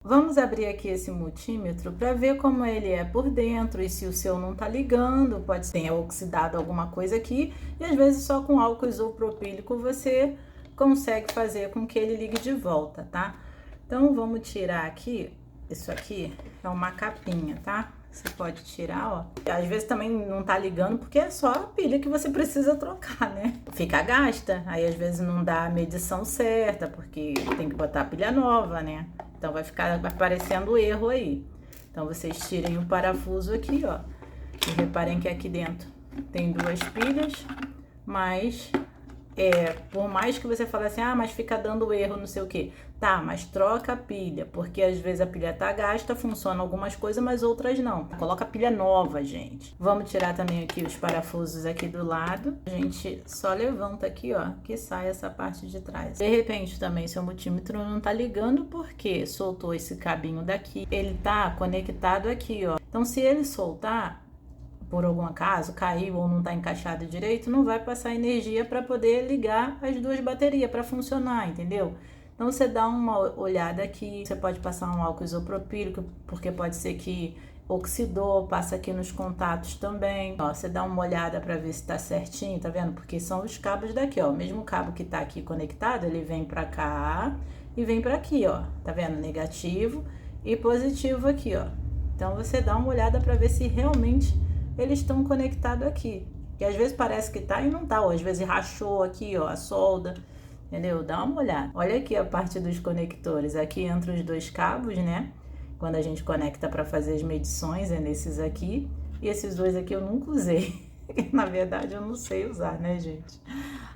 Vamos abrir aqui esse multímetro para ver como ele é por dentro e se o seu não tá ligando, pode ser que tenha oxidado alguma coisa aqui e às vezes só com álcool isopropílico você consegue fazer com que ele ligue de volta, tá? Então vamos tirar aqui, isso aqui é uma capinha, tá? Você pode tirar, ó. Às vezes também não tá ligando porque é só a pilha que você precisa trocar, né? Fica gasta, aí às vezes não dá a medição certa porque tem que botar a pilha nova, né? Então vai aparecendo erro aí. Então vocês tirem o parafuso aqui, ó. E reparem que aqui dentro tem duas pilhas, mas por mais que você fale assim, ah, mas fica dando erro, não sei o que. Tá, mas troca a pilha, porque às vezes a pilha tá gasta, funciona algumas coisas, mas outras não. Coloca a pilha nova, gente. Vamos tirar também aqui os parafusos aqui do lado. A gente só levanta aqui, ó, que sai essa parte de trás. De repente também seu multímetro não tá ligando porque soltou esse cabinho daqui. Ele tá conectado aqui, ó. Então se ele soltar, por algum acaso, caiu ou não está encaixado direito, não vai passar energia para poder ligar as duas baterias para funcionar, entendeu? Então você dá uma olhada aqui, você pode passar um álcool isopropílico, porque pode ser que oxidou, passa aqui nos contatos também. Ó, você dá uma olhada para ver se tá certinho, tá vendo? Porque são os cabos daqui, ó. O mesmo cabo que tá aqui conectado, ele vem para cá e vem para aqui, ó. Tá vendo? Negativo e positivo aqui, ó. Então você dá uma olhada para ver se realmente eles estão conectados aqui. Que às vezes parece que tá e não tá, ó. Às vezes rachou aqui, ó, a solda, entendeu? Dá uma olhada. Olha aqui a parte dos conectores. Aqui entra os dois cabos, né? Quando a gente conecta para fazer as medições, é nesses aqui. E esses dois aqui eu nunca usei. Na verdade, eu não sei usar, né, gente?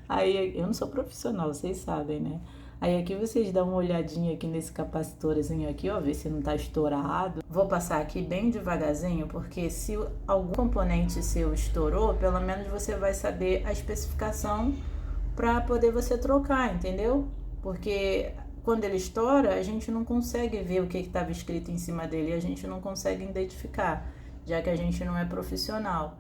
Aí, eu não sou profissional, vocês sabem, né? Aí aqui vocês dão uma olhadinha aqui nesse capacitorzinho aqui, ó, ver se não tá estourado. Vou passar aqui bem devagarzinho, porque se algum componente seu estourou, pelo menos você vai saber a especificação para poder você trocar, entendeu? Porque quando ele estoura, a gente não consegue ver o que estava escrito em cima dele, a gente não consegue identificar, já que a gente não é profissional.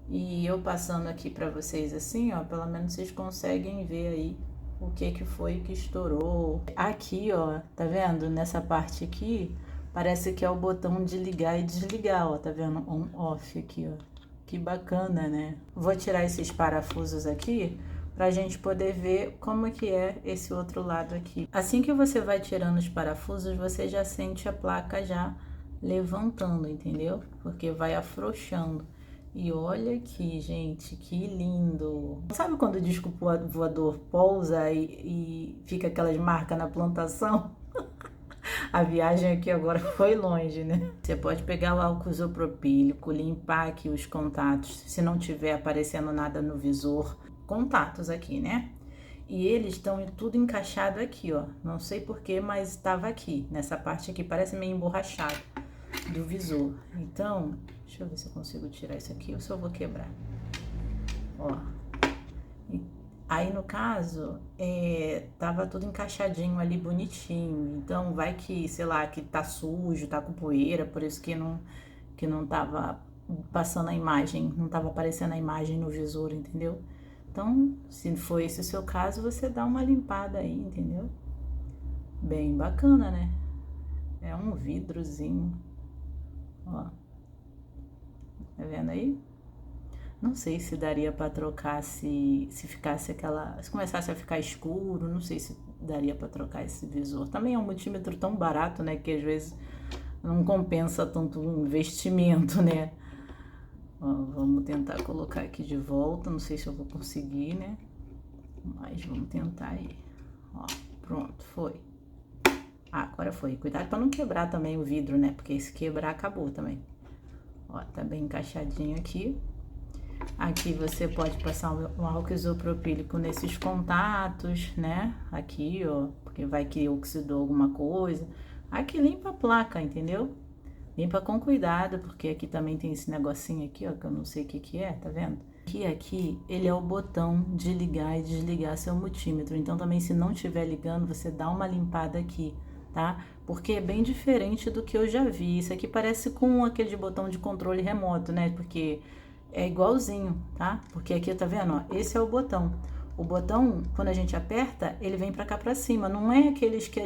E eu passando aqui para vocês assim, ó, pelo menos vocês conseguem ver aí o que foi que estourou. Aqui, ó, tá vendo? Nessa parte aqui, parece que é o botão de ligar e desligar, ó, tá vendo? On, off aqui, ó. Que bacana, né? Vou tirar esses parafusos aqui pra gente poder ver como que é esse outro lado aqui. Assim que você vai tirando os parafusos, você já sente a placa já levantando, entendeu? Porque vai afrouxando. E olha aqui, gente, que lindo. Sabe quando o disco voador pousa e fica aquelas marcas na plantação? A viagem aqui agora foi longe, né? Você pode pegar o álcool isopropílico, limpar aqui os contatos, se não tiver aparecendo nada no visor. Contatos aqui, né? E eles estão tudo encaixado aqui, ó. Não sei porquê, mas estava aqui, nessa parte aqui, parece meio emborrachado do visor. Então, deixa eu ver se eu consigo tirar isso aqui ou se eu vou quebrar. Ó. Aí, no caso, tava tudo encaixadinho ali, bonitinho. Então, vai que, sei lá, que tá sujo, tá com poeira, por isso que não tava passando a imagem, não tava aparecendo a imagem no visor, entendeu? Então, se for esse o seu caso, você dá uma limpada aí, entendeu? Bem bacana, né? É um vidrozinho. Ó, tá vendo aí? Não sei se daria pra trocar se ficasse aquela... Se começasse a ficar escuro, não sei se daria pra trocar esse visor. Também é um multímetro tão barato, né? Que às vezes não compensa tanto o investimento, né? Ó, vamos tentar colocar aqui de volta. Não sei se eu vou conseguir, né? Mas vamos tentar aí. Ó, pronto, foi. Ah, agora foi. Cuidado pra não quebrar também o vidro, né? Porque se quebrar, acabou também. Ó, tá bem encaixadinho aqui. Aqui você pode passar um álcool isopropílico nesses contatos, né? Aqui, ó, porque vai que oxidou alguma coisa. Aqui limpa a placa, entendeu? Limpa com cuidado, porque aqui também tem esse negocinho aqui, ó, que eu não sei o que é, tá vendo? Aqui, ele é o botão de ligar e desligar seu multímetro. Então também se não estiver ligando, você dá uma limpada aqui, tá? Porque é bem diferente do que eu já vi. Isso aqui parece com aquele botão de controle remoto, né? Porque é igualzinho, tá? Porque aqui, tá vendo, ó? Esse é o botão. O botão, quando a gente aperta, ele vem pra cá pra cima. Não é aqueles que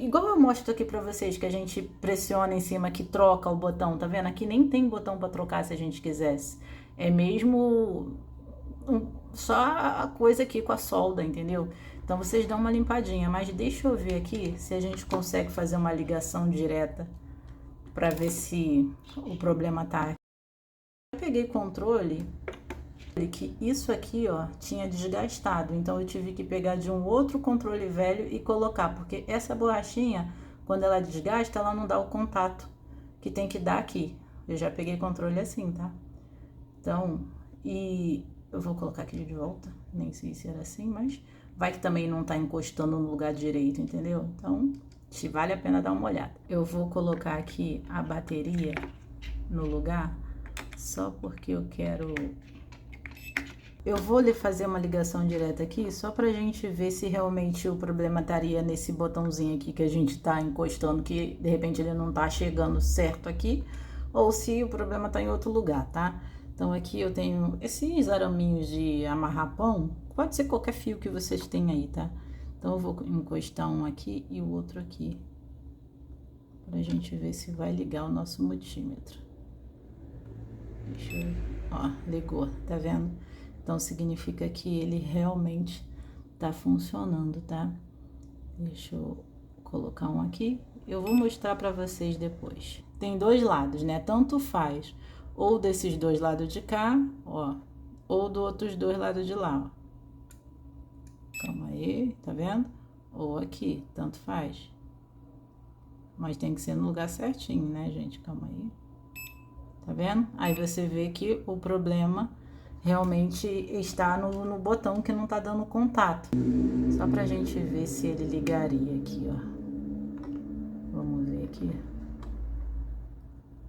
igual eu mostro aqui pra vocês, que a gente pressiona em cima, que troca o botão, tá vendo? Aqui nem tem botão pra trocar se a gente quisesse. É mesmo só a coisa aqui com a solda, entendeu? Então vocês dão uma limpadinha, mas deixa eu ver aqui se a gente consegue fazer uma ligação direta pra ver se o problema tá. Eu peguei controle que isso aqui, ó, tinha desgastado, então eu tive que pegar de um outro controle velho e colocar, porque essa borrachinha, quando ela desgasta, ela não dá o contato que tem que dar aqui. Eu já peguei controle assim, tá? Então, e eu vou colocar aqui de volta, nem sei se era assim, mas vai que também não tá encostando no lugar direito, entendeu? Então, se vale a pena dar uma olhada. Eu vou colocar aqui a bateria no lugar, só porque eu quero... Eu vou lhe fazer uma ligação direta aqui, só pra gente ver se realmente o problema estaria nesse botãozinho aqui que a gente tá encostando, que de repente ele não tá chegando certo aqui, ou se o problema tá em outro lugar, tá? Então aqui eu tenho esses araminhos de amarrar pão, pode ser qualquer fio que vocês tenham aí, tá? Então eu vou encostar um aqui e o outro aqui, pra gente ver se vai ligar o nosso multímetro. Deixa eu... Ó, ligou, tá vendo? Então, significa que ele realmente tá funcionando, tá? Deixa eu colocar um aqui. Eu vou mostrar pra vocês depois. Tem dois lados, né? Tanto faz ou desses dois lados de cá, ó, ou do outros dois lados de lá, ó. Calma aí, tá vendo? Ou aqui, tanto faz. Mas tem que ser no lugar certinho, né, gente? Calma aí. Tá vendo? Aí você vê que o problema realmente está no botão que não tá dando contato. Só pra gente ver se ele ligaria aqui, ó. Vamos ver aqui.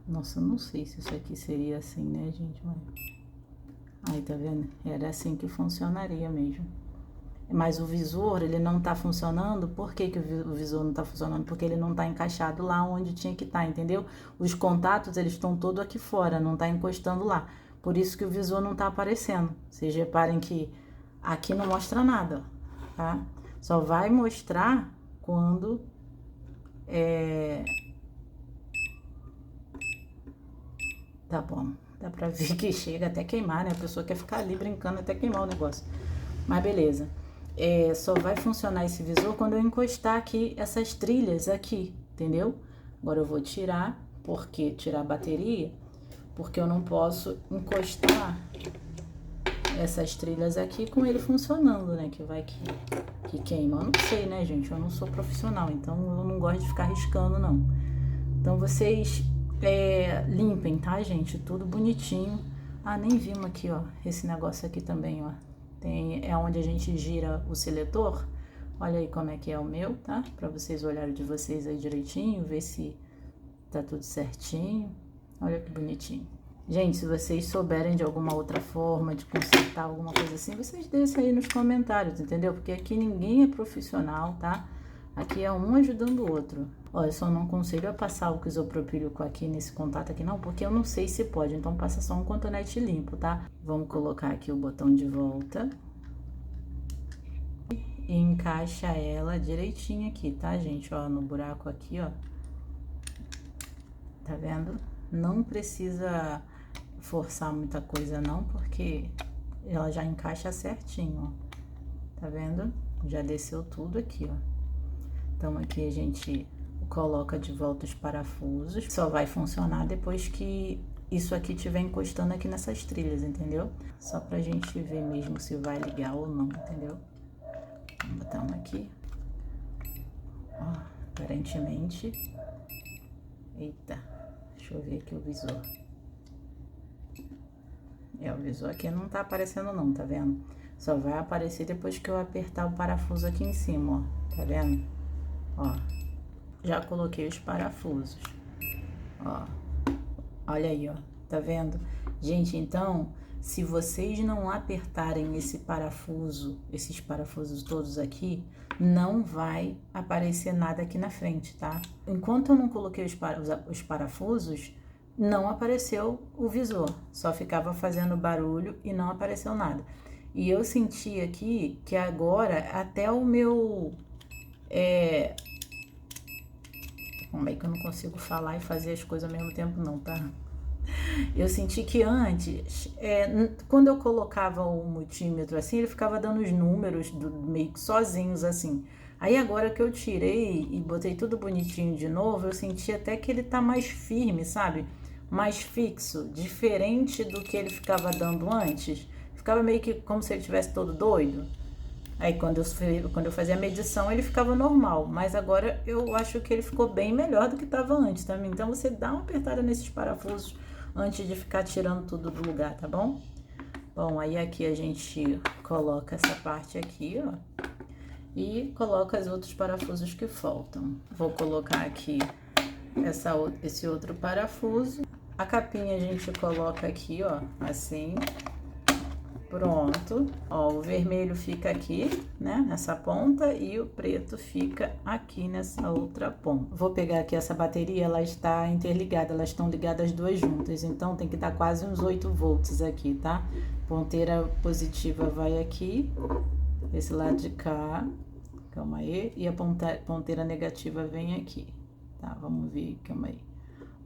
Nossa, eu não sei se isso aqui seria assim, né, gente? Mas... Aí, tá vendo? Era assim que funcionaria mesmo. Mas o visor, ele não tá funcionando. Por que que o visor não tá funcionando? Porque ele não tá encaixado lá onde tinha que estar, entendeu? Os contatos, eles estão todos aqui fora, não tá encostando lá. Por isso que o visor não tá aparecendo. Vocês reparem que aqui não mostra nada, ó, tá? Só vai mostrar quando Tá bom, dá pra ver que chega até queimar, né? A pessoa quer ficar ali brincando até queimar o negócio. Mas beleza. Só vai funcionar esse visor quando eu encostar aqui essas trilhas aqui, entendeu? Agora eu vou tirar, porque tirar a bateria, porque eu não posso encostar essas trilhas aqui com ele funcionando, né? Que vai que queima. Eu não sei, né, gente? Eu não sou profissional, então eu não gosto de ficar riscando, não. Então vocês limpem, tá, gente? Tudo bonitinho. Ah, nem vimos aqui, ó. Esse negócio aqui também, ó. É onde a gente gira o seletor. Olha aí como é que é o meu, tá? Pra vocês olharem de vocês aí direitinho, ver se tá tudo certinho. Olha que bonitinho. Gente, se vocês souberem de alguma outra forma de consertar alguma coisa assim, vocês deixem aí nos comentários, entendeu? Porque aqui ninguém é profissional, tá? Aqui é um ajudando o outro. Ó, eu só não aconselho a passar o isopropílico aqui nesse contato aqui não, porque eu não sei se pode. Então passa só um cotonete limpo, tá? Vamos colocar aqui o botão de volta. E encaixa ela direitinho aqui, tá, gente? Ó, no buraco aqui, ó. Tá vendo? Não precisa forçar muita coisa não, porque ela já encaixa certinho, ó. Tá vendo? Já desceu tudo aqui, ó. Então aqui a gente coloca de volta os parafusos. Só vai funcionar depois que isso aqui estiver encostando aqui nessas trilhas, entendeu? Só pra gente ver mesmo se vai ligar ou não, entendeu? Vamos botar uma aqui. Ó, aparentemente... Eita, deixa eu ver aqui o visor. O visor aqui não tá aparecendo não, tá vendo? Só vai aparecer depois que eu apertar o parafuso aqui em cima, ó. Tá vendo? Ó, já coloquei os parafusos. Ó, olha aí, ó. Tá vendo? Gente, então, se vocês não apertarem esse parafuso, esses parafusos todos aqui, não vai aparecer nada aqui na frente, tá? Enquanto eu não coloquei os parafusos, não apareceu o visor. Só ficava fazendo barulho e não apareceu nada. E eu senti aqui que agora até o meu... Como é que eu não consigo falar e fazer as coisas ao mesmo tempo não, tá? Eu senti que antes, quando eu colocava o multímetro assim, ele ficava dando os números meio que sozinhos assim. Aí agora que eu tirei e botei tudo bonitinho de novo, eu senti até que ele tá mais firme, sabe? Mais fixo, diferente do que ele ficava dando antes. Ficava meio que como se ele estivesse todo doido. Aí quando eu fazia a medição ele ficava normal, mas agora eu acho que ele ficou bem melhor do que estava antes também. Então você dá uma apertada nesses parafusos antes de ficar tirando tudo do lugar, tá bom? Bom, aí aqui a gente coloca essa parte aqui, ó, e coloca os outros parafusos que faltam. Vou colocar aqui esse outro parafuso. A capinha a gente coloca aqui, ó, assim. Pronto, ó, o vermelho fica aqui, né, nessa ponta, e o preto fica aqui nessa outra ponta. Vou pegar aqui essa bateria, ela está interligada, elas estão ligadas as duas juntas, então tem que dar quase uns 8 volts aqui, tá? Ponteira positiva vai aqui, esse lado de cá, calma aí, e a ponteira negativa vem aqui, tá? Vamos ver, calma aí,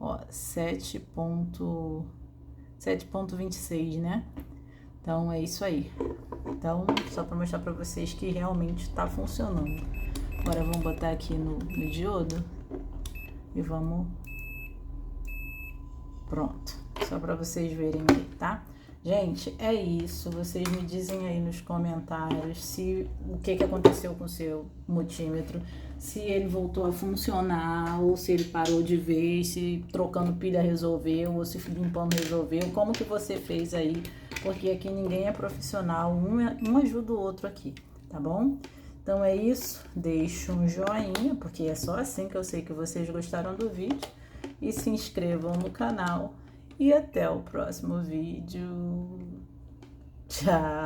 ó, 7.26, né? Então, é isso aí. Então, só para mostrar para vocês que realmente está funcionando. Agora, vamos botar aqui no diodo e vamos... Pronto. Só para vocês verem aí, tá? Gente, é isso. Vocês me dizem aí nos comentários o que aconteceu com o seu multímetro. Se ele voltou a funcionar, ou se ele parou de vez, se trocando pilha resolveu, ou se limpando resolveu. Como que você fez aí? Porque aqui ninguém é profissional, um ajuda o outro aqui, tá bom? Então é isso, deixa um joinha, porque é só assim que eu sei que vocês gostaram do vídeo. E se inscrevam no canal. E até o próximo vídeo. Tchau!